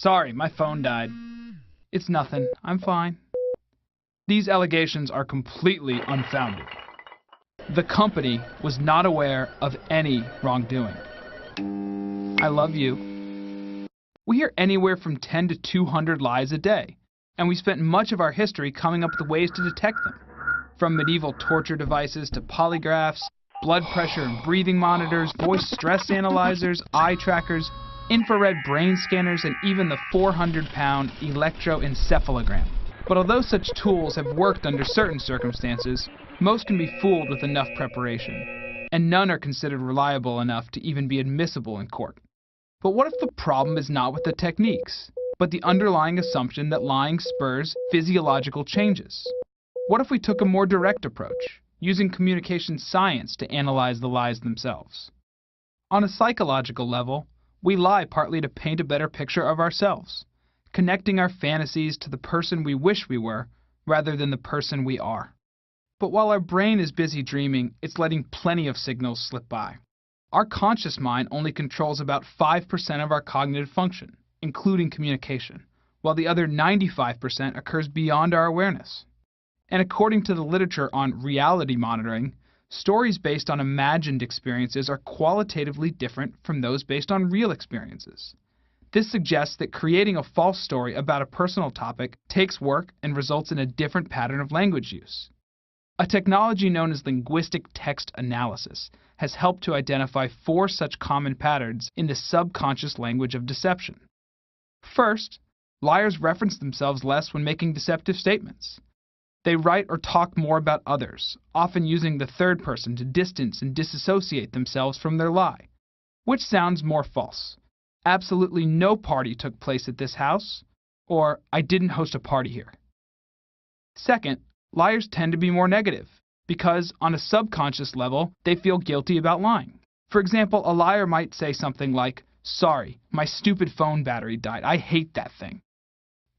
Sorry, my phone died. It's nothing. I'm fine. These allegations are completely unfounded. The company was not aware of any wrongdoing. I love you. We hear anywhere from 10 to 200 lies a day, and we spent much of our history coming up with ways to detect them. From medieval torture devices to polygraphs, blood pressure and breathing monitors, voice stress analyzers, eye trackers, infrared brain scanners, and even the 400-pound electroencephalogram. But although such tools have worked under certain circumstances, most can be fooled with enough preparation, and none are considered reliable enough to even be admissible in court. But what if the problem is not with the techniques, but the underlying assumption that lying spurs physiological changes? What if we took a more direct approach, using communication science to analyze the lies themselves? On a psychological level, we lie partly to paint a better picture of ourselves, connecting our fantasies to the person we wish we were rather than the person we are. But while our brain is busy dreaming, it's letting plenty of signals slip by. Our conscious mind only controls about 5% of our cognitive function, including communication, while the other 95% occurs beyond our awareness. And according to the literature on reality monitoring, stories based on imagined experiences are qualitatively different from those based on real experiences. This suggests that creating a false story about a personal topic takes work and results in a different pattern of language use. A technology known as linguistic text analysis has helped to identify 4 such common patterns in the subconscious language of deception. First, liars reference themselves less when making deceptive statements. They write or talk more about others, often using the third person to distance and disassociate themselves from their lie. Which sounds more false? Absolutely no party took place at this house, or I didn't host a party here. Second, liars tend to be more negative, because on a subconscious level, they feel guilty about lying. For example, a liar might say something like, "Sorry, my stupid phone battery died. I hate that thing."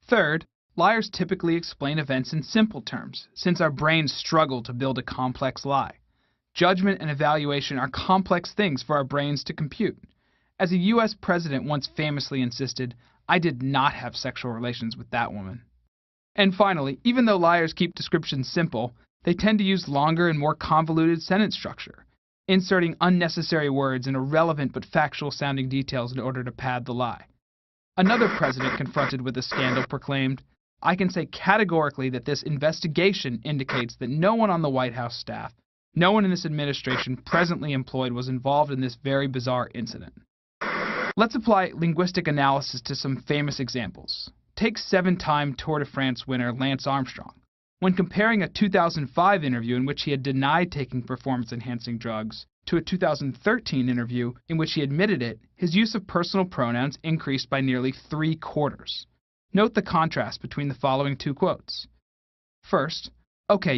Third, liars typically explain events in simple terms, since our brains struggle to build a complex lie. Judgment and evaluation are complex things for our brains to compute. As a U.S. president once famously insisted, "I did not have sexual relations with that woman." And finally, even though liars keep descriptions simple, they tend to use longer and more convoluted sentence structure, inserting unnecessary words and irrelevant but factual-sounding details in order to pad the lie. Another president confronted with a scandal proclaimed, "I can say categorically that this investigation indicates that no one on the White House staff, no one in this administration presently employed was involved in this very bizarre incident." Let's apply linguistic analysis to some famous examples. Take 7-time Tour de France winner Lance Armstrong. When comparing a 2005 interview in which he had denied taking performance-enhancing drugs to a 2013 interview in which he admitted it, his use of personal pronouns increased by nearly 3/4. Note the contrast between the following 2 quotes. First, "Okay,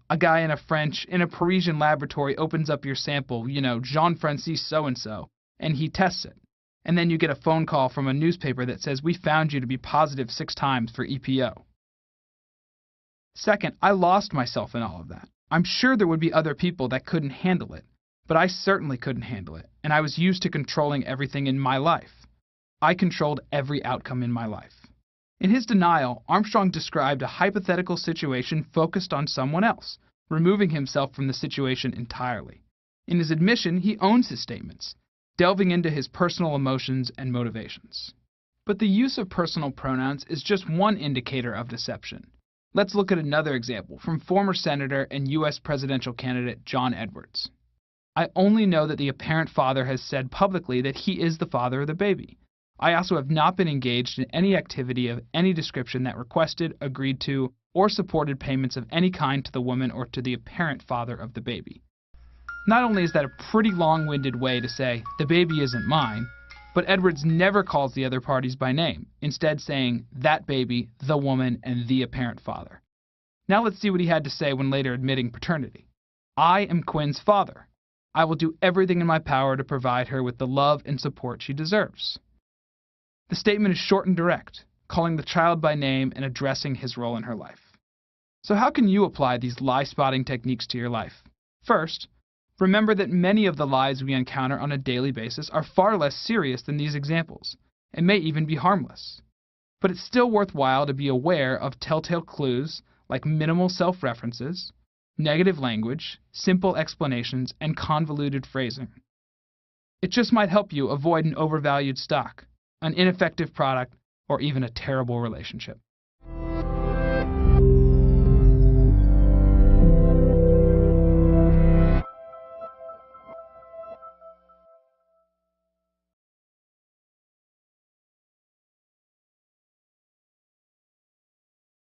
a guy in a Parisian laboratory opens up your sample, Jean-Francis so-and-so, and he tests it. And then you get a phone call from a newspaper that says, 'We found you to be positive 6 times for EPO.' Second, I lost myself in all of that. I'm sure there would be other people that couldn't handle it, but I certainly couldn't handle it, and I was used to controlling everything in my life. I controlled every outcome in my life." In his denial, Armstrong described a hypothetical situation focused on someone else, removing himself from the situation entirely. In his admission, he owns his statements, delving into his personal emotions and motivations. But the use of personal pronouns is just one indicator of deception. Let's look at another example from former Senator and U.S. presidential candidate John Edwards. "I only know that the apparent father has said publicly that he is the father of the baby. I also have not been engaged in any activity of any description that requested, agreed to, or supported payments of any kind to the woman or to the apparent father of the baby." Not only is that a pretty long-winded way to say, "the baby isn't mine," but Edwards never calls the other parties by name, instead saying, "that baby, the woman, and the apparent father." Now let's see what he had to say when later admitting paternity. "I am Quinn's father. I will do everything in my power to provide her with the love and support she deserves." The statement is short and direct, calling the child by name and addressing his role in her life. So how can you apply these lie-spotting techniques to your life? First, remember that many of the lies we encounter on a daily basis are far less serious than these examples, It may even be harmless. But it's still worthwhile to be aware of telltale clues like minimal self-references, negative language, simple explanations, and convoluted phrasing. It just might help you avoid an overvalued stock, an ineffective product, or even a terrible relationship.